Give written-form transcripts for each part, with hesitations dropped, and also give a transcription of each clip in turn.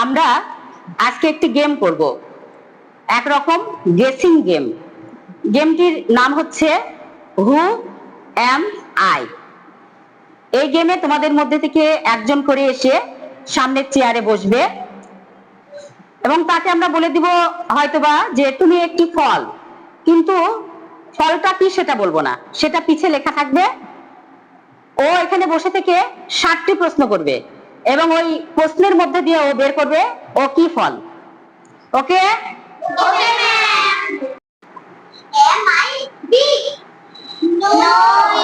আমরা আজকে একটি গেম করব, একরকম গেসিং গেম। গেমটির নাম হচ্ছে হু এম আই। এই গেমে তোমাদের মধ্যে থেকে একজন করে এসে সামনের চেয়ারে বসবে এবং তাকে আমরা বলে দিব হয়তোবা যে তুমি একটি ফল, কিন্তু ফলটা কি সেটা বলবো না, সেটা পিছে লেখা থাকবে। ও এখানে বসে থেকে 60টি প্রশ্ন করবে এবং ওই প্রশ্নের মধ্যে দিয়ে ও বের করবে ও কি ফল। ওকে? Okay, ma'am. Am I big? No,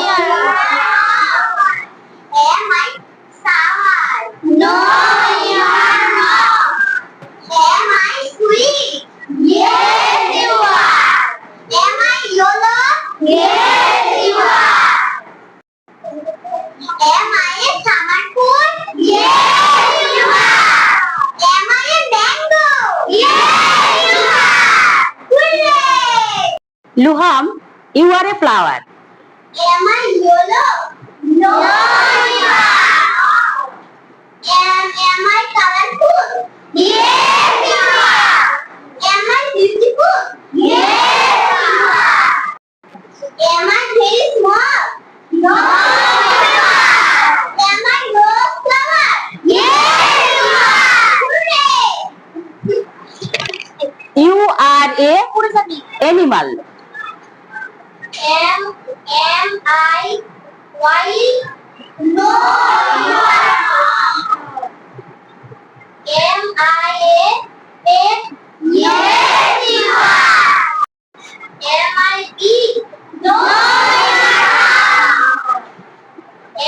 you're wrong. Am I sour? No, you're wrong. Am I sweet? Yes, you are. Am I yellow? Yes, you are. Am I a summer food? Yes, you are. Am I a mango? Yes, you are. Hooray! Luham, you are a flower. Am I yellow? No, you are. Am I colorful? Yes, you are. Am I beautiful? Yes, you are. Am I very small? No, you are. Am I rose flower? Yes, you are. Hooray! You are a animal. Am I white? No, you are wrong. Am I a pet? Yes, you are. Am I big? No, you are wrong.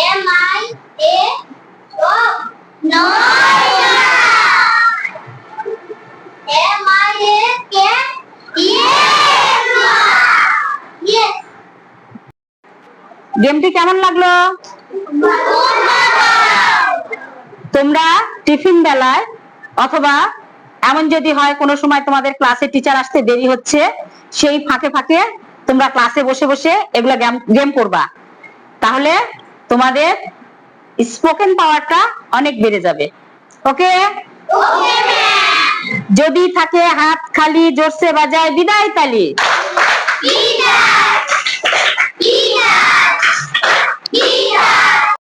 Am I a dog? No, you are wrong. Am I a cat? Yes, you are. Yes. গেমটি কেমন লাগলো? তোমরা tiffin বেলায় অথবা এমন যদি হয় কোনো সময় তোমাদের ক্লাসে টিচার আসতে দেরি হচ্ছে, সেই ফাঁকে ফাঁকে তোমরা ক্লাসে বসে বসে এগুলা গেম করবা, তাহলে তোমাদের স্পোকেন পাওয়ারটা অনেক বেড়ে যাবে। ওকে? Okay, ma'am. যদি থাকে হাত খালি জোরসে বাজায় বিদায় তালি। Peanuts! Peanuts! Peanuts!